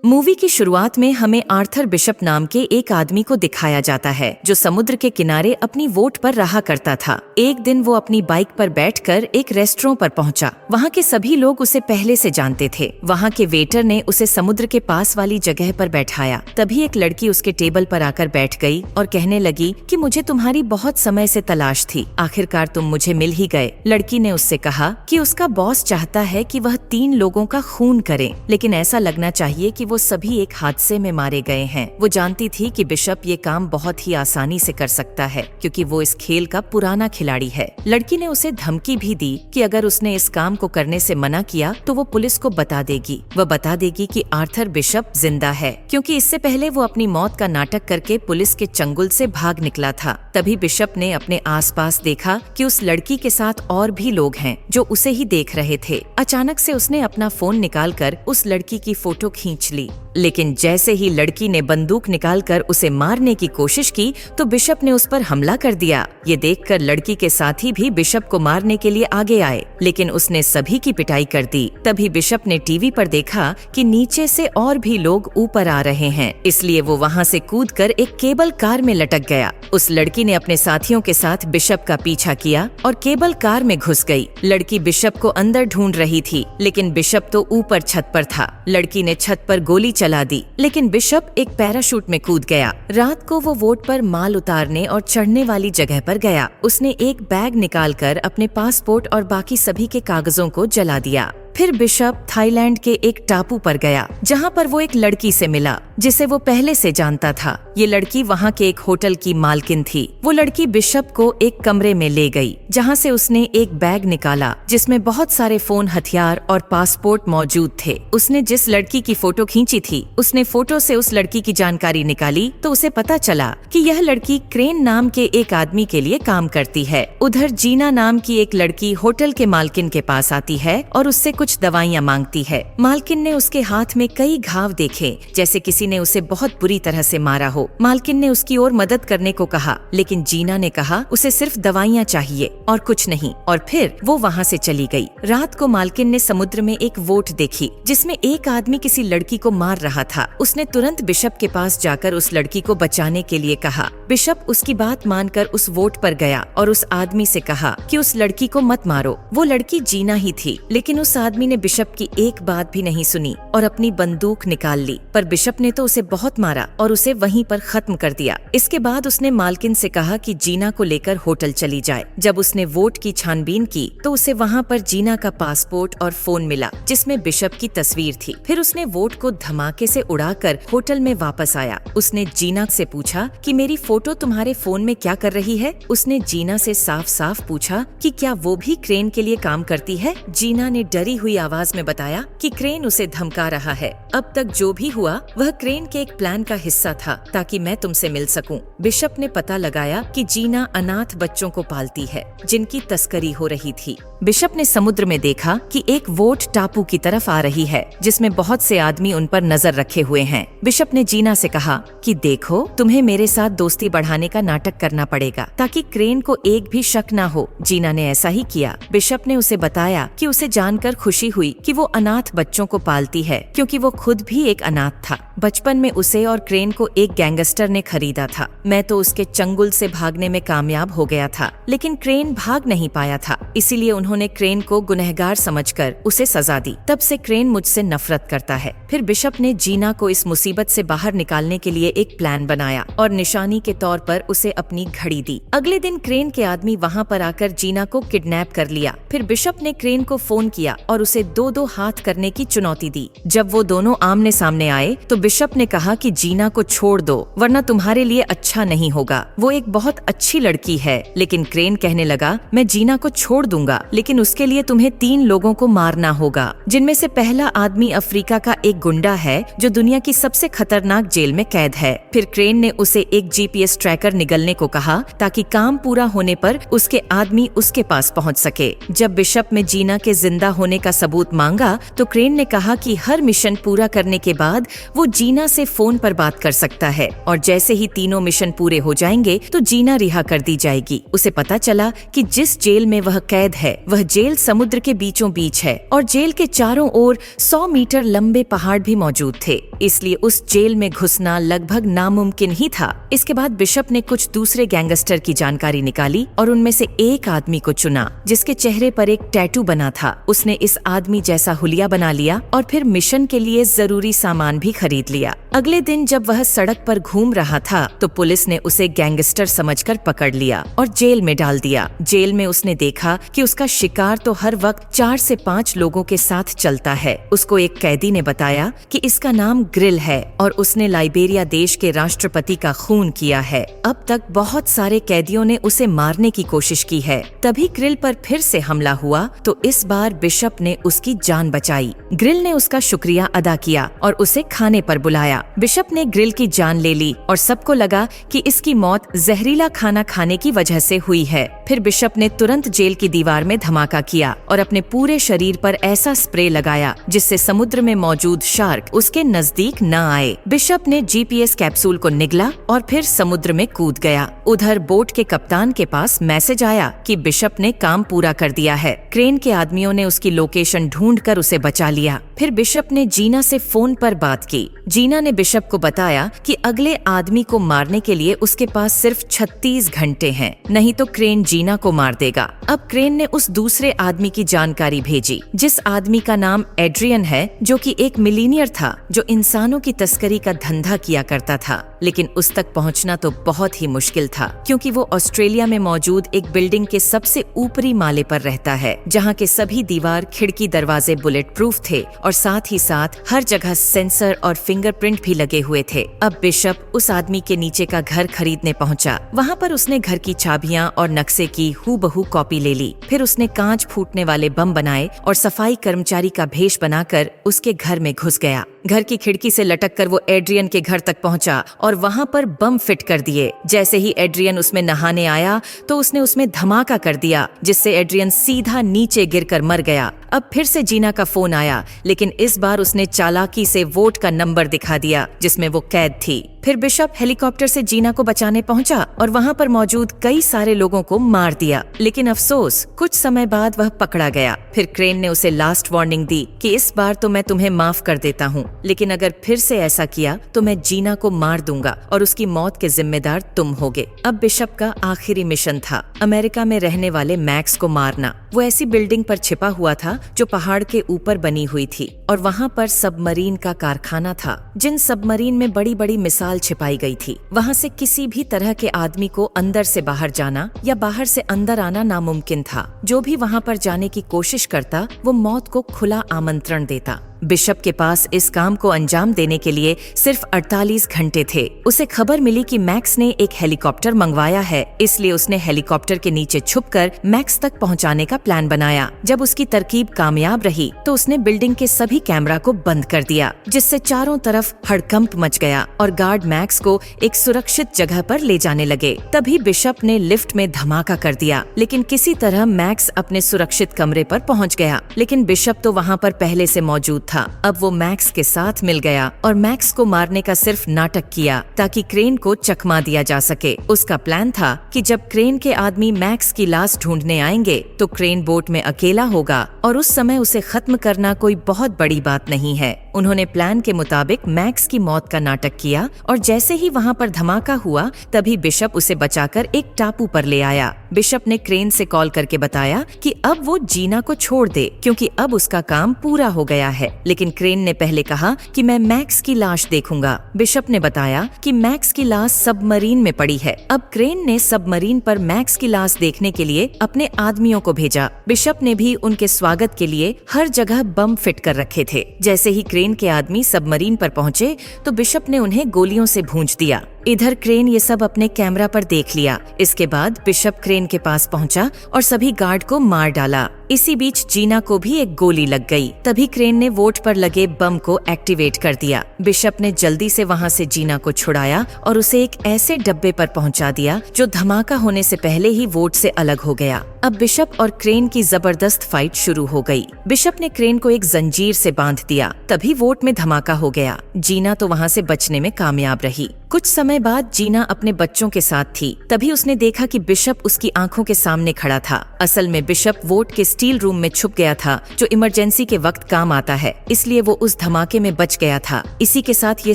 Movie की शुरुआत में हमें आर्थर बिशप नाम के एक आदमी को दिखाया जाता है जो समुद्र के किनारे अपनी वोट पर रहा करता था। एक दिन वो अपनी बाइक पर बैठकर एक रेस्टोरेंट पर पहुंचा। वहां के सभी लोग उसे पहले से जानते थे। वहां के वेटर ने उसे समुद्र के पास वाली जगह पर बैठाया। तभी एक लड़की उसके टेबल पर आकर बैठ गई और कहने लगी कि मुझे तुम्हारी बहुत समय से तलाश थी, आखिरकार तुम मुझे मिल ही गए। लड़की ने उससे कहा कि उसका बॉस चाहता है कि वह 3 लोगों का खून करे, लेकिन ऐसा लगना चाहिए कि वो सभी एक हादसे में मारे गए हैं। वो जानती थी कि बिशप ये काम बहुत ही आसानी से कर सकता है क्योंकि वो इस खेल का पुराना खिलाड़ी है। लड़की ने उसे धमकी भी दी कि अगर उसने इस काम को करने से मना किया तो वो पुलिस को बता देगी। वह बता देगी कि आर्थर बिशप जिंदा है क्योंकि इससे पहले वो अपनी मौत का नाटक करके पुलिस के चंगुल से भाग निकला था। तभी बिशप ने अपने आसपास देखा कि उस लड़की के साथ और भी लोग हैं जो उसे ही देख रहे थे। अचानक से उसने अपना फोन निकालकर उस लड़की की फोटो खींच ली, लेकिन जैसे ही लड़की ने बंदूक निकालकर उसे मारने की कोशिश की तो बिशप ने उस पर हमला कर दिया। ये देखकर लड़की के साथी भी बिशप को मारने के लिए आगे आए, लेकिन उसने सभी की पिटाई कर दी। तभी बिशप ने टीवी पर देखा कि नीचे से और भी लोग ऊपर आ रहे हैं, इसलिए वो वहां से कूदकर एक केबल कार में लटक गया। उस लड़की ने अपने साथियों के साथ बिशप का पीछा किया और केबल कार में घुस गई। लड़की बिशप को अंदर ढूंढ रही थी, लेकिन बिशप तो ऊपर छत पर था। लड़की ने छत पर गोली चला दी, लेकिन बिशप एक पैराशूट में कूद गया। रात को वो वोट पर माल उतारने और चढ़ने वाली जगह पर गया। उसने एक बैग निकालकर अपने पासपोर्ट और बाकी सभी के कागजों को जला दिया। फिर बिशप थाईलैंड के एक टापू पर गया जहां पर वो एक लड़की से मिला जिसे वो पहले से जानता था। ये लड़की वहां के एक होटल की मालकिन थी। वो लड़की बिशप को एक कमरे में ले गई जहां से उसने एक बैग निकाला जिसमें बहुत सारे फोन, हथियार और पासपोर्ट मौजूद थे। उसने जिस लड़की की फोटो खींची थी उसने फोटो से उस लड़की की जानकारी निकाली तो उसे पता चला कि यह लड़की क्रेन नाम के एक आदमी के लिए काम करती है। उधर जीना नाम की एक लड़की होटल के मालकिन के पास आती है और उससे कुछ दवाइयाँ मांगती है। मालकिन ने उसके हाथ में कई घाव देखे जैसे किसी ने उसे बहुत बुरी तरह से मारा हो। मालकिन ने उसकी ओर मदद करने को कहा, लेकिन जीना ने कहा उसे सिर्फ दवाइयाँ चाहिए और कुछ नहीं, और फिर वो वहाँ से चली गई। रात को मालकिन ने समुद्र में एक वोट देखी जिसमें एक आदमी किसी लड़की को मार रहा था। उसने तुरंत बिशप के पास जाकर उस लड़की को बचाने के लिए कहा। बिशप उसकी बात मानकर उस वोट पर गया और उस आदमी से कहा कि उस लड़की को मत मारो। वो लड़की जीना ही थी, लेकिन उस आदमी ने बिशप की एक बात भी नहीं सुनी और अपनी बंदूक निकाल ली। पर बिशप ने तो उसे बहुत मारा और उसे वहीं पर खत्म कर दिया। इसके बाद उसने मालकिन से कहा कि जीना को लेकर होटल चली जाए। जब उसने वोट की छानबीन की तो उसे वहाँ पर जीना का पासपोर्ट और फोन मिला जिसमें बिशप की तस्वीर थी। फिर उसने वोट को धमाके से उड़ाकर होटल में वापस आया। उसने जीना से पूछा कि मेरी फोटो तुम्हारे फोन में क्या कर रही है। उसने जीना से साफ साफ पूछा कि क्या वो भी क्रेन के लिए काम करती है। जीना ने डरी हुई आवाज में बताया कि क्रेन उसे धमका रहा है। अब तक जो भी हुआ वह क्रेन के एक प्लान का हिस्सा था ताकि मैं तुमसे मिल सकूं। बिशप ने पता लगाया कि जीना अनाथ बच्चों को पालती है जिनकी तस्करी हो रही थी। बिशप ने समुद्र में देखा कि एक वोट टापू की तरफ आ रही है जिसमें बहुत से आदमी उन पर नजर रखे हुए हैं। बिशप ने जीना से कहा कि देखो, तुम्हें मेरे साथ दोस्ती बढ़ाने का नाटक करना पड़ेगा ताकि क्रेन को एक भी शक ना हो। जीना ने ऐसा ही किया। बिशप ने उसे बताया कि उसे जानकर खुशी हुई कि वो अनाथ बच्चों को पालती है क्योंकि वो खुद भी एक अनाथ था। बचपन में उसे और क्रेन को एक गैंगस्टर ने खरीदा था। मैं तो उसके चंगुल से भागने में कामयाब हो गया था, लेकिन क्रेन भाग नहीं पाया था, इसीलिए उन्होंने क्रेन को गुनहगार समझकर उसे सजा दी। तब से क्रेन मुझसे नफरत करता है। फिर बिशप ने जीना को इस मुसीबत से बाहर निकालने के लिए एक प्लान बनाया और निशानी के तौर पर उसे अपनी घड़ी दी। अगले दिन क्रेन के आदमी वहाँ पर आकर जीना को किडनैप कर लिया। फिर बिशप ने क्रेन को फोन किया और उसे 2-2 हाथ करने की चुनौती दी। जब वो दोनों आमने सामने आए तो बिशप ने कहा कि जीना को छोड़ दो वरना तुम्हारे लिए अच्छा नहीं होगा। वो एक बहुत अच्छी लड़की है। लेकिन क्रेन कहने लगा, मैं जीना को छोड़ दूंगा, लेकिन उसके लिए तुम्हें 3 लोगों को मारना होगा, जिनमें से पहला आदमी अफ्रीका का एक गुंडा है जो दुनिया की सबसे खतरनाक जेल में कैद है। फिर क्रेन ने उसे एक GPS ट्रैकर निगलने को कहा ताकि काम पूरा होने पर उसके आदमी उसके पास पहुंच सके। जब बिशप में जीना के जिंदा होने का का सबूत मांगा तो क्रेन ने कहा कि हर मिशन पूरा करने के बाद वो जीना से फोन पर बात कर सकता है और जैसे ही तीनों मिशन पूरे हो जाएंगे तो जीना रिहा कर दी जाएगी। उसे पता चला कि जिस जेल में वह कैद है वह जेल समुद्र के बीचों बीच है और जेल के चारों ओर 100 मीटर लंबे पहाड़ भी मौजूद थे, इसलिए उस जेल में घुसना लगभग नामुमकिन ही था। इसके बाद बिशप ने कुछ दूसरे गैंगस्टर की जानकारी निकाली और उनमें से एक आदमी को चुना जिसके चेहरे पर एक टैटू बना था। उसने इस आदमी जैसा हुलिया बना लिया और फिर मिशन के लिए जरूरी सामान भी खरीद लिया। अगले दिन जब वह सड़क पर घूम रहा था तो पुलिस ने उसे गैंगस्टर समझकर पकड़ लिया और जेल में डाल दिया। जेल में उसने देखा कि उसका शिकार तो हर वक्त 4 से 5 लोगों के साथ चलता है। उसको एक कैदी ने बताया कि इसका नाम ग्रिल है और उसने लाइबेरिया देश के राष्ट्रपति का खून किया है। अब तक बहुत सारे कैदियों ने उसे मारने की कोशिश की है। तभी ग्रिल पर फिर से हमला हुआ तो इस बार बिशप ने उसकी जान बचाई। ग्रिल ने उसका शुक्रिया अदा किया और उसे खाने पर बुलाया। बिशप ने ग्रिल की जान ले ली और सबको लगा कि इसकी मौत जहरीला खाना खाने की वजह से हुई है। फिर बिशप ने तुरंत जेल की दीवार में धमाका किया और अपने पूरे शरीर पर ऐसा स्प्रे लगाया जिससे समुद्र में मौजूद शार्क उसके नजदीक न आए। बिशप ने जीपीएस कैप्सूल को निगला और फिर समुद्र में कूद गया। उधर बोट के कप्तान के पास मैसेज आया कि बिशप ने काम पूरा कर दिया है। क्रेन के आदमियों ने उसकी लोकेशन ढूंढकर उसे बचा लिया। फिर बिशप ने जीना से फोन पर बात की। जीना ने बिशप को बताया कि अगले आदमी को मारने के लिए उसके पास सिर्फ 36 घंटे हैं, नहीं तो क्रेन जीना को मार देगा। अब क्रेन ने उस दूसरे आदमी की जानकारी भेजी जिस आदमी का नाम एड्रियन है, जो कि एक मिलीनियर था जो इंसानों की तस्करी का धंधा किया करता था। लेकिन उस तक पहुंचना तो बहुत ही मुश्किल था क्योंकि वो ऑस्ट्रेलिया में मौजूद एक बिल्डिंग के सबसे ऊपरी माले पर रहता है जहां के सभी दीवार, खिड़की, दरवाजे बुलेट प्रूफ थे और साथ ही साथ हर जगह सेंसर और फिंगरप्रिंट भी लगे हुए थे। अब बिशप उस आदमी के नीचे का घर खरीदने पहुंचा। वहां पर उसने घर की चाबियां और नक्शे की हूबहू कॉपी ले ली। फिर उसने कांच फूटने वाले बम बनाए और सफाई कर्मचारी का भेष बनाकर उसके घर में घुस गया। घर की खिड़की से लटक कर वो एड्रियन के घर तक पहुंचा और वहां पर बम फिट कर दिए। जैसे ही एड्रियन उसमें नहाने आया तो उसने उसमें धमाका कर दिया जिससे एड्रियन सीधा नीचे गिरकर मर गया। अब फिर से जीना का फोन आया, लेकिन इस बार उसने चालाकी से वोट का नंबर दिखा दिया जिसमें वो कैद थी। फिर बिशप हेलीकॉप्टर से जीना को बचाने पहुंचा और वहां पर मौजूद कई सारे लोगों को मार दिया, लेकिन अफसोस कुछ समय बाद वह पकड़ा गया। फिर क्रेन ने उसे लास्ट वार्निंग दी कि इस बार तो मैं तुम्हें माफ कर देता हूँ, लेकिन अगर फिर से ऐसा किया तो मैं जीना को मार दूंगा और उसकी मौत के जिम्मेदार तुम होगे। अब बिशप का आखिरी मिशन था अमेरिका में रहने वाले मैक्स को मारना। वो ऐसी बिल्डिंग पर छिपा हुआ था जो पहाड़ के ऊपर बनी हुई थी और वहाँ पर सबमरीन का कारखाना था। जिन सबमरीन में बड़ी बड़ी मिसाल छिपाई गई थी, वहाँ से किसी भी तरह के आदमी को अंदर से बाहर जाना या बाहर से अंदर आना नामुमकिन था। जो भी वहाँ पर जाने की कोशिश करता वो मौत को खुला आमंत्रण देता। बिशप के पास इस काम को अंजाम देने के लिए सिर्फ 48 घंटे थे। उसे खबर मिली कि मैक्स ने एक हेलीकॉप्टर मंगवाया है, इसलिए उसने हेलीकॉप्टर के नीचे छुपकर मैक्स तक पहुंचाने का प्लान बनाया। जब उसकी तरकीब कामयाब रही तो उसने बिल्डिंग के सभी कैमरा को बंद कर दिया, जिससे चारों तरफ हड़कंप मच गया और गार्ड मैक्स को एक सुरक्षित जगह पर ले जाने लगे। तभी बिशप ने लिफ्ट में धमाका कर दिया, लेकिन किसी तरह मैक्स अपने सुरक्षित कमरे पर पहुंच गया। लेकिन बिशप तो वहाँ पर पहले से मौजूद था। अब वो मैक्स के साथ मिल गया और मैक्स को मारने का सिर्फ नाटक किया ताकि क्रेन को चकमा दिया जा सके। उसका प्लान था कि जब क्रेन के आदमी मैक्स की लाश ढूंढने आएंगे तो क्रेन बोट में अकेला होगा और उस समय उसे खत्म करना कोई बहुत बड़ी बात नहीं है। उन्होंने प्लान के मुताबिक मैक्स की मौत का नाटक किया और जैसे ही वहाँ पर धमाका हुआ तभी बिशप उसे बचाकर एक टापू पर ले आया। बिशप ने क्रेन से कॉल करके बताया कि अब वो जीना को छोड़ दे क्योंकि अब उसका काम पूरा हो गया है, लेकिन क्रेन ने पहले कहा कि मैं मैक्स की लाश देखूंगा। बिशप ने बताया कि मैक्स की लाश सबमरीन में पड़ी है। अब क्रेन ने सबमरीन पर मैक्स की लाश देखने के लिए अपने आदमियों को भेजा। बिशप ने भी उनके स्वागत के लिए हर जगह बम फिट कर रखे थे। जैसे ही क्रेन के आदमी सबमरीन पर पहुंचे तो बिशप ने उन्हें गोलियों से भूंज दिया। इधर क्रेन ये सब अपने कैमरा पर देख लिया। इसके बाद बिशप क्रेन के पास पहुंचा और सभी गार्ड को मार डाला। इसी बीच जीना को भी एक गोली लग गई। तभी क्रेन ने वोट पर लगे बम को एक्टिवेट कर दिया। बिशप ने जल्दी से वहां से जीना को छुड़ाया और उसे एक ऐसे डब्बे पर पहुंचा दिया जो धमाका होने से पहले ही वोट से अलग हो गया। अब बिशप और क्रेन की जबरदस्त फाइट शुरू हो गई। बिशप ने क्रेन को एक जंजीर से बांध दिया। तभी वोट में धमाका हो गया। जीना तो वहां से बचने में कामयाब रही। कुछ समय बाद जीना अपने बच्चों के साथ थी। तभी उसने देखा कि बिशप उसकी आंखों के सामने खड़ा था। असल में बिशप वोट के स्टील रूम में छुप गया था, जो इमरजेंसी के वक्त काम आता है, इसलिए वो उस धमाके में बच गया था। इसी के साथ ये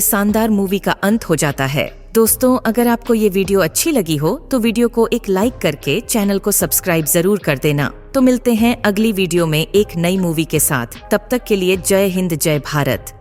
शानदार मूवी का अंत हो जाता है। दोस्तों, अगर आपको ये वीडियो अच्छी लगी हो तो वीडियो को एक लाइक करके चैनल को सब्सक्राइब जरूर कर देना। तो मिलते हैं अगली वीडियो में एक नई मूवी के साथ। तब तक के लिए जय हिंद, जय भारत।